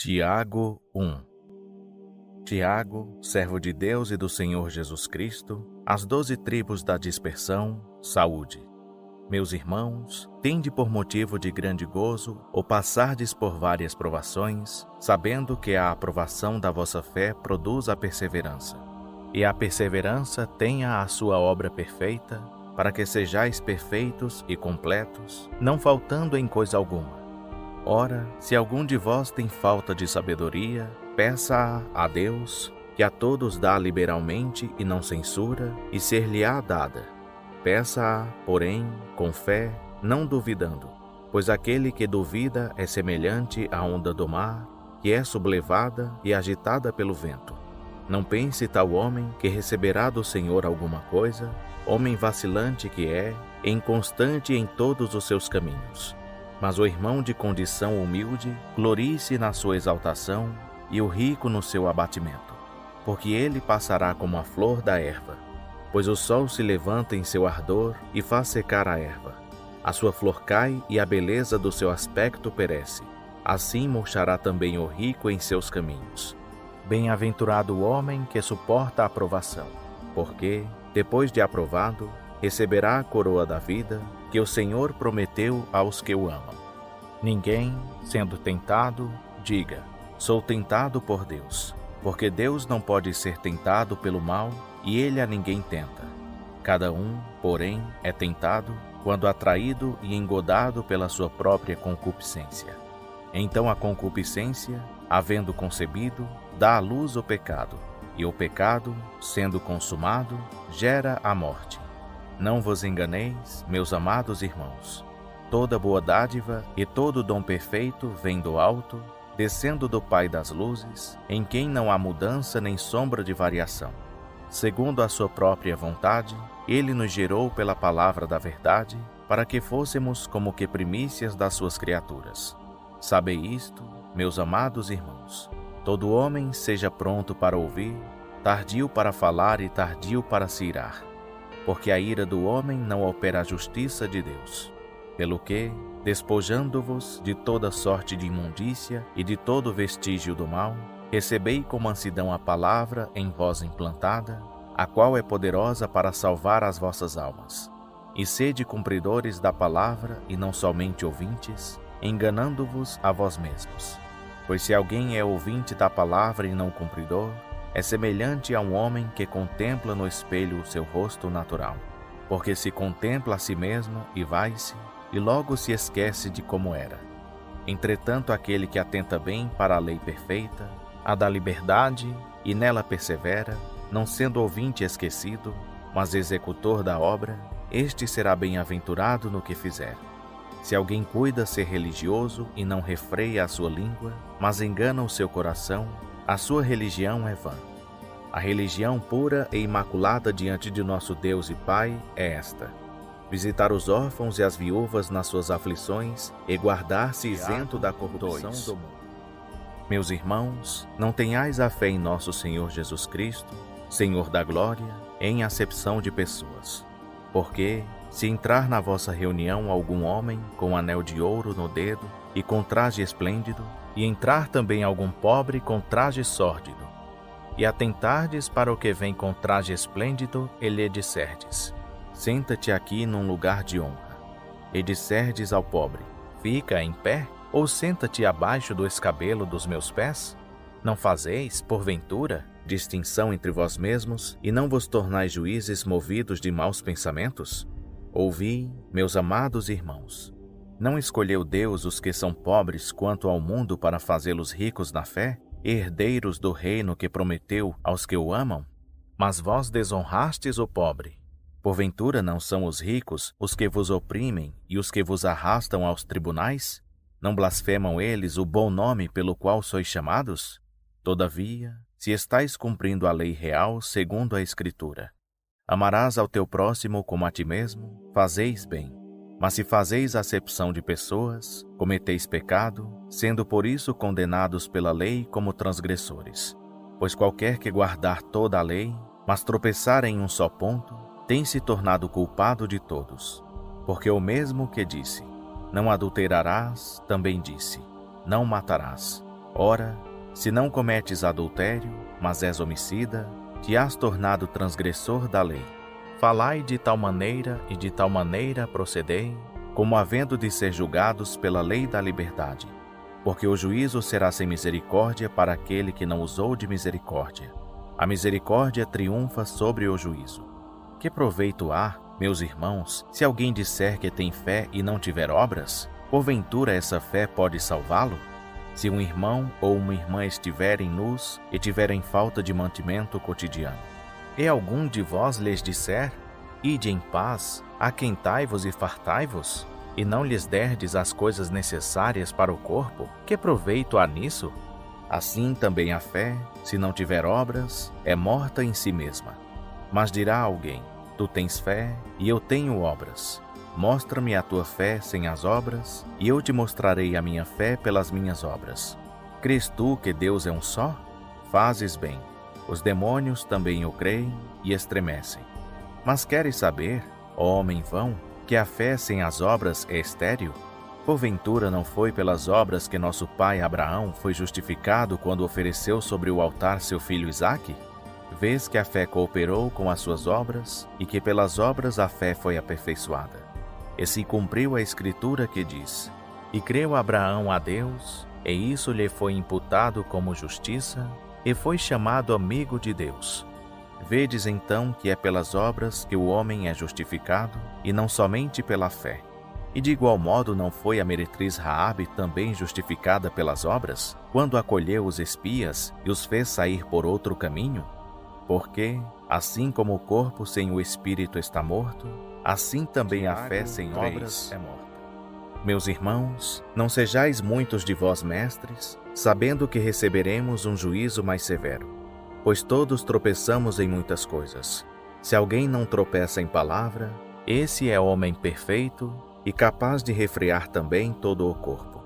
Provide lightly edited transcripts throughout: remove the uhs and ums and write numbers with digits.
Tiago 1. Tiago, servo de Deus e do Senhor Jesus Cristo, às 12 tribos da dispersão, saúde. Meus irmãos, tende por motivo de grande gozo o passardes por várias provações, sabendo que a aprovação da vossa fé produz a perseverança. E a perseverança tenha a sua obra perfeita, para que sejais perfeitos e completos, não faltando em coisa alguma. Ora, se algum de vós tem falta de sabedoria, peça a Deus, que a todos dá liberalmente e não censura, e ser-lhe-á dada. Peça-a, porém, com fé, não duvidando, pois aquele que duvida é semelhante à onda do mar, que é sublevada e agitada pelo vento. Não pense tal homem que receberá do Senhor alguma coisa, homem vacilante que é, inconstante em todos os seus caminhos. Mas o irmão de condição humilde glorie-se na sua exaltação e o rico no seu abatimento, porque ele passará como a flor da erva. Pois o sol se levanta em seu ardor e faz secar a erva. A sua flor cai e a beleza do seu aspecto perece. Assim murchará também o rico em seus caminhos. Bem-aventurado o homem que suporta a aprovação, porque, depois de aprovado, receberá a coroa da vida que o Senhor prometeu aos que o amam. Ninguém, sendo tentado, diga: sou tentado por Deus, porque Deus não pode ser tentado pelo mal, e ele a ninguém tenta. Cada um, porém, é tentado quando atraído e engodado pela sua própria concupiscência. Então a concupiscência, havendo concebido, dá à luz o pecado, e o pecado, sendo consumado, gera a morte. Não vos enganeis, meus amados irmãos. Toda boa dádiva e todo dom perfeito vem do alto, descendo do Pai das luzes, em quem não há mudança nem sombra de variação. Segundo a sua própria vontade, ele nos gerou pela palavra da verdade, para que fôssemos como que primícias das suas criaturas. Sabei isto, meus amados irmãos. Todo homem seja pronto para ouvir, tardio para falar e tardio para se irar. Porque a ira do homem não opera a justiça de Deus. Pelo que, despojando-vos de toda sorte de imundícia e de todo vestígio do mal, recebei com mansidão a palavra em vós implantada, a qual é poderosa para salvar as vossas almas. E sede cumpridores da palavra e não somente ouvintes, enganando-vos a vós mesmos. Pois se alguém é ouvinte da palavra e não cumpridor, é semelhante a um homem que contempla no espelho o seu rosto natural. Porque se contempla a si mesmo e vai-se, e logo se esquece de como era. Entretanto, aquele que atenta bem para a lei perfeita, a da liberdade, e nela persevera, não sendo ouvinte esquecido, mas executor da obra, este será bem-aventurado no que fizer. Se alguém cuida ser religioso e não refreia a sua língua, mas engana o seu coração, a sua religião é vã. A religião pura e imaculada diante de nosso Deus e Pai é esta: visitar os órfãos e as viúvas nas suas aflições e guardar-se isento da corrupção do mundo. Meus irmãos, não tenhais a fé em nosso Senhor Jesus Cristo, Senhor da glória, em acepção de pessoas. Porque, se entrar na vossa reunião algum homem com anel de ouro no dedo e com traje esplêndido, e entrar também algum pobre com traje sórdido, e atentardes para o que vem com traje esplêndido, e lhe disserdes: senta-te aqui num lugar de honra. E disserdes ao pobre: fica em pé, ou senta-te abaixo do escabelo dos meus pés? Não fazeis, porventura, distinção entre vós mesmos, e não vos tornais juízes movidos de maus pensamentos? Ouvi, meus amados irmãos. Não escolheu Deus os que são pobres quanto ao mundo para fazê-los ricos na fé, herdeiros do reino que prometeu aos que o amam? Mas vós desonrastes o pobre. Porventura não são os ricos os que vos oprimem e os que vos arrastam aos tribunais? Não blasfemam eles o bom nome pelo qual sois chamados? Todavia, se estais cumprindo a lei real segundo a Escritura: amarás ao teu próximo como a ti mesmo, fazeis bem. Mas se fazeis acepção de pessoas, cometeis pecado, sendo por isso condenados pela lei como transgressores. Pois qualquer que guardar toda a lei, mas tropeçar em um só ponto, tem se tornado culpado de todos. Porque o mesmo que disse: não adulterarás, também disse: não matarás. Ora, se não cometes adultério, mas és homicida, te has tornado transgressor da lei. Falai de tal maneira e de tal maneira procedei, como havendo de ser julgados pela lei da liberdade. Porque o juízo será sem misericórdia para aquele que não usou de misericórdia. A misericórdia triunfa sobre o juízo. Que proveito há, meus irmãos, se alguém disser que tem fé e não tiver obras? Porventura essa fé pode salvá-lo? Se um irmão ou uma irmã estiverem nus e tiverem falta de mantimento cotidiano, e algum de vós lhes disser: ide em paz, aquentai-vos e fartai-vos, e não lhes derdes as coisas necessárias para o corpo, que proveito há nisso? Assim também a fé, se não tiver obras, é morta em si mesma. Mas dirá alguém: tu tens fé e eu tenho obras. Mostra-me a tua fé sem as obras, e eu te mostrarei a minha fé pelas minhas obras. Crês tu que Deus é um só? Fazes bem. Os demônios também o creem e estremecem. Mas queres saber, ó homem vão, que a fé sem as obras é estéril? Porventura não foi pelas obras que nosso pai Abraão foi justificado quando ofereceu sobre o altar seu filho Isaque? Vês que a fé cooperou com as suas obras, e que pelas obras a fé foi aperfeiçoada. E se cumpriu a escritura que diz: e creu Abraão a Deus, e isso lhe foi imputado como justiça, e foi chamado amigo de Deus. Vedes então que é pelas obras que o homem é justificado, e não somente pela fé. E de igual modo não foi a meretriz Raabe também justificada pelas obras, quando acolheu os espias e os fez sair por outro caminho? Porque, assim como o corpo sem o espírito está morto, assim também a fé sem obras é morta. Meus irmãos, não sejais muitos de vós mestres, sabendo que receberemos um juízo mais severo. Pois todos tropeçamos em muitas coisas. Se alguém não tropeça em palavra, esse é homem perfeito e capaz de refrear também todo o corpo.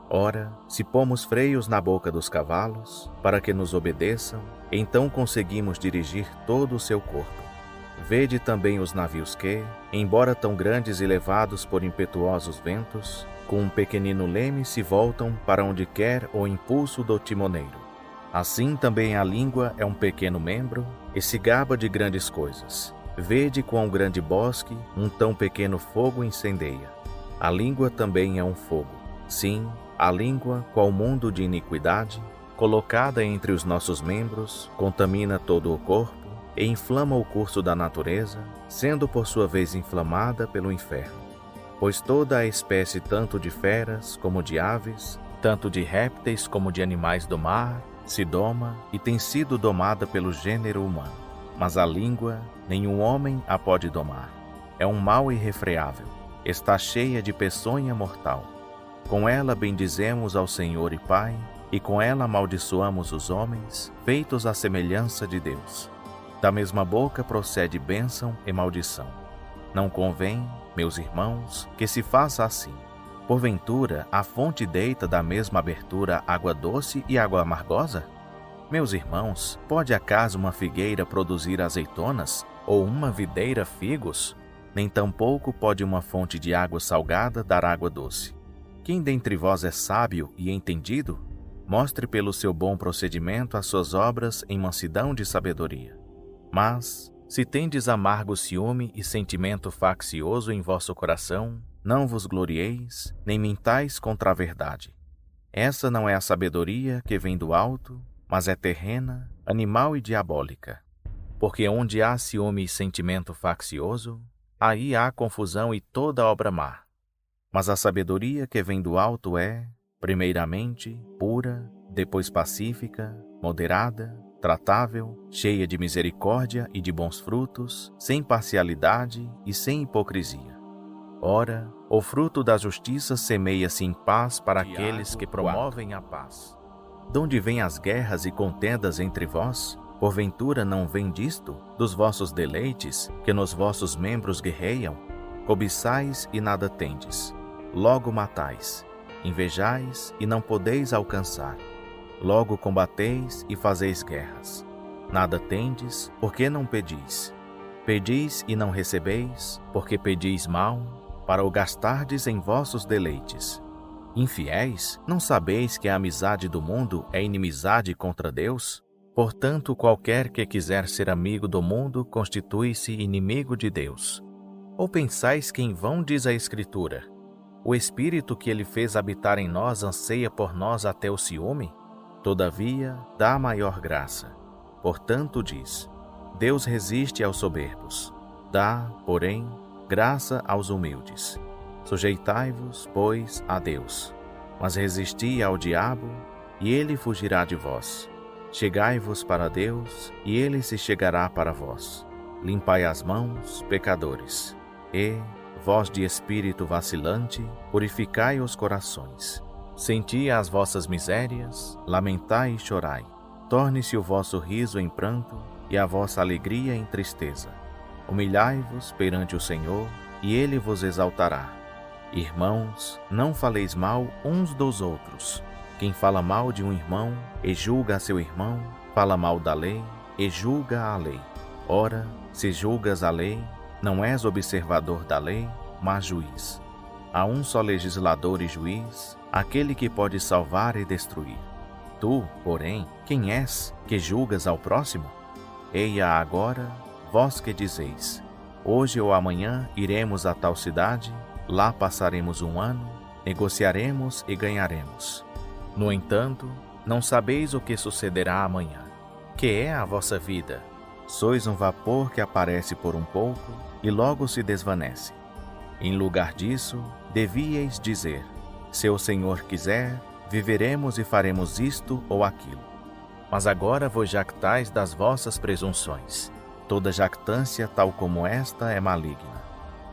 Ora, se pomos freios na boca dos cavalos, para que nos obedeçam, então conseguimos dirigir todo o seu corpo. Vede também os navios que, embora tão grandes e levados por impetuosos ventos, com um pequenino leme se voltam para onde quer o impulso do timoneiro. Assim também a língua é um pequeno membro e se gaba de grandes coisas. Vede quão grande bosque um tão pequeno fogo incendeia. A língua também é um fogo. Sim, a língua, qual mundo de iniquidade, colocada entre os nossos membros, contamina todo o corpo e inflama o curso da natureza, sendo por sua vez inflamada pelo inferno. Pois toda a espécie tanto de feras como de aves, tanto de répteis como de animais do mar, se doma e tem sido domada pelo gênero humano. Mas a língua, nenhum homem a pode domar. É um mal irrefreável, está cheia de peçonha mortal. Com ela bendizemos ao Senhor e Pai, e com ela amaldiçoamos os homens, feitos à semelhança de Deus. Da mesma boca procede bênção e maldição. Não convém, meus irmãos, que se faça assim. Porventura, a fonte deita da mesma abertura água doce e água amargosa? Meus irmãos, pode acaso uma figueira produzir azeitonas, ou uma videira figos? Nem tampouco pode uma fonte de água salgada dar água doce. Quem dentre vós é sábio e entendido? Mostre pelo seu bom procedimento as suas obras em mansidão de sabedoria. Mas, se tendes amargo ciúme e sentimento faccioso em vosso coração, não vos glorieis, nem mintais contra a verdade. Essa não é a sabedoria que vem do alto, mas é terrena, animal e diabólica. Porque onde há ciúme e sentimento faccioso, aí há confusão e toda obra má. Mas a sabedoria que vem do alto é, primeiramente, pura, depois pacífica, moderada, tratável, cheia de misericórdia e de bons frutos, sem parcialidade e sem hipocrisia. Ora, o fruto da justiça semeia-se em paz para aqueles que promovem a paz. Donde vêm as guerras e contendas entre vós? Porventura não vem disto, dos vossos deleites, que nos vossos membros guerreiam? Cobiçais e nada tendes, logo matais, invejais e não podeis alcançar. Logo combateis e fazeis guerras. Nada tendes, porque não pedis. Pedis e não recebeis, porque pedis mal, para o gastardes em vossos deleites. Infiéis, não sabeis que a amizade do mundo é inimizade contra Deus? Portanto, qualquer que quiser ser amigo do mundo constitui-se inimigo de Deus. Ou pensais que em vão diz a Escritura: o Espírito que ele fez habitar em nós anseia por nós até o ciúme? Todavia, dá maior graça. Portanto, diz: Deus resiste aos soberbos, dá, porém, graça aos humildes. Sujeitai-vos, pois, a Deus, mas resisti ao diabo, e ele fugirá de vós. Chegai-vos para Deus, e ele se chegará para vós. Limpai as mãos, pecadores, e, vós de espírito vacilante, purificai os corações. Senti as vossas misérias, lamentai e chorai. Torne-se o vosso riso em pranto, e a vossa alegria em tristeza. Humilhai-vos perante o Senhor, e ele vos exaltará. Irmãos, não faleis mal uns dos outros. Quem fala mal de um irmão e julga a seu irmão, fala mal da lei e julga a lei. Ora, se julgas a lei, não és observador da lei, mas juiz. Há um só legislador e juiz, aquele que pode salvar e destruir. Tu, porém, quem és, que julgas ao próximo? Eia agora, vós que dizeis: hoje ou amanhã iremos a tal cidade, lá passaremos um ano, negociaremos e ganharemos. No entanto, não sabeis o que sucederá amanhã. Que é a vossa vida? Sois um vapor que aparece por um pouco e logo se desvanece. Em lugar disso, devíeis dizer: se o Senhor quiser, viveremos e faremos isto ou aquilo. Mas agora vos jactais das vossas presunções. Toda jactância tal como esta é maligna.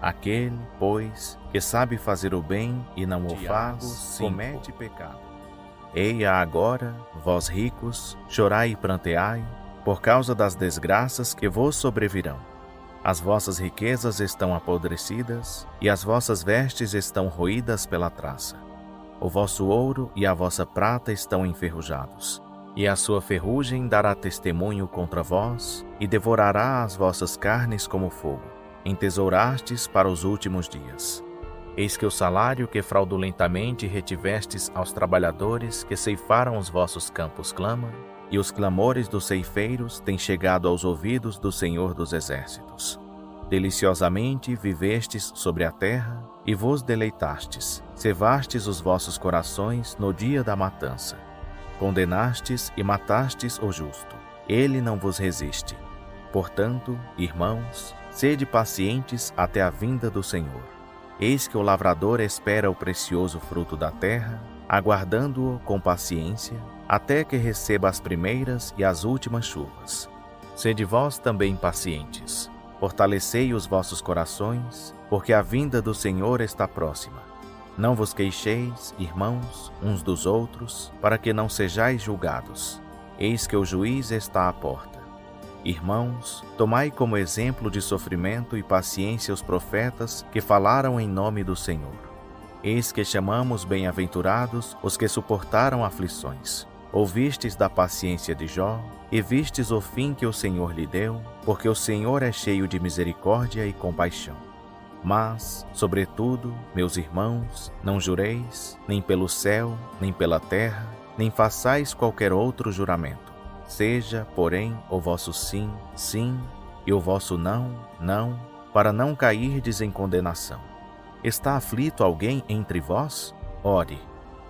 Aquele, pois, que sabe fazer o bem e não o faz, comete pecado. Eia agora, vós ricos, chorai e pranteai, por causa das desgraças que vos sobrevirão. As vossas riquezas estão apodrecidas, e as vossas vestes estão roídas pela traça. O vosso ouro e a vossa prata estão enferrujados, e a sua ferrugem dará testemunho contra vós, e devorará as vossas carnes como fogo. Entesourastes para os últimos dias. Eis que o salário que fraudulentamente retivestes aos trabalhadores que ceifaram os vossos campos clama, e os clamores dos ceifeiros têm chegado aos ouvidos do Senhor dos Exércitos. Deliciosamente vivestes sobre a terra, e vos deleitastes, cevastes os vossos corações no dia da matança. Condenastes e matastes o justo, ele não vos resiste. Portanto, irmãos, sede pacientes até a vinda do Senhor. Eis que o lavrador espera o precioso fruto da terra, aguardando-o com paciência, até que receba as primeiras e as últimas chuvas. Sede vós também pacientes. Fortalecei os vossos corações, porque a vinda do Senhor está próxima. Não vos queixeis, irmãos, uns dos outros, para que não sejais julgados. Eis que o juiz está à porta. Irmãos, tomai como exemplo de sofrimento e paciência os profetas que falaram em nome do Senhor. Eis que chamamos bem-aventurados os que suportaram aflições. Ouvistes da paciência de Jó, e vistes o fim que o Senhor lhe deu, porque o Senhor é cheio de misericórdia e compaixão. Mas, sobretudo, meus irmãos, não jureis, nem pelo céu, nem pela terra, nem façais qualquer outro juramento. Seja, porém, o vosso sim, sim, e o vosso não, não, para não cairdes em condenação. Está aflito alguém entre vós? Ore.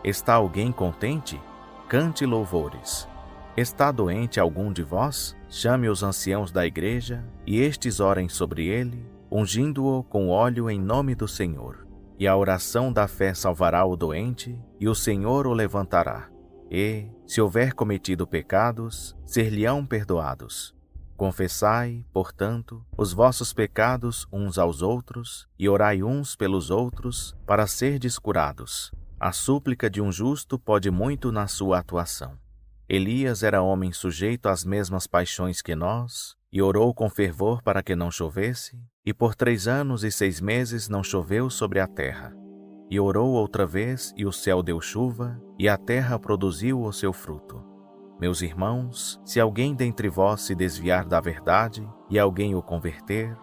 Está alguém contente? Cante louvores. Está doente algum de vós? Chame os anciãos da igreja, e estes orem sobre ele, ungindo-o com óleo em nome do Senhor. E a oração da fé salvará o doente, e o Senhor o levantará. E, se houver cometido pecados, ser-lhe-ão perdoados. Confessai, portanto, os vossos pecados uns aos outros, e orai uns pelos outros, para serdes curados. A súplica de um justo pode muito na sua atuação. Elias era homem sujeito às mesmas paixões que nós, e orou com fervor para que não chovesse, e por 3 anos e 6 meses não choveu sobre a terra. E orou outra vez, e o céu deu chuva, e a terra produziu o seu fruto. Meus irmãos, se alguém dentre vós se desviar da verdade, e alguém o converter,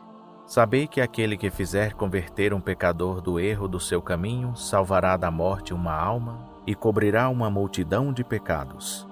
Sabei que aquele que fizer converter um pecador do erro do seu caminho salvará da morte uma alma e cobrirá uma multidão de pecados.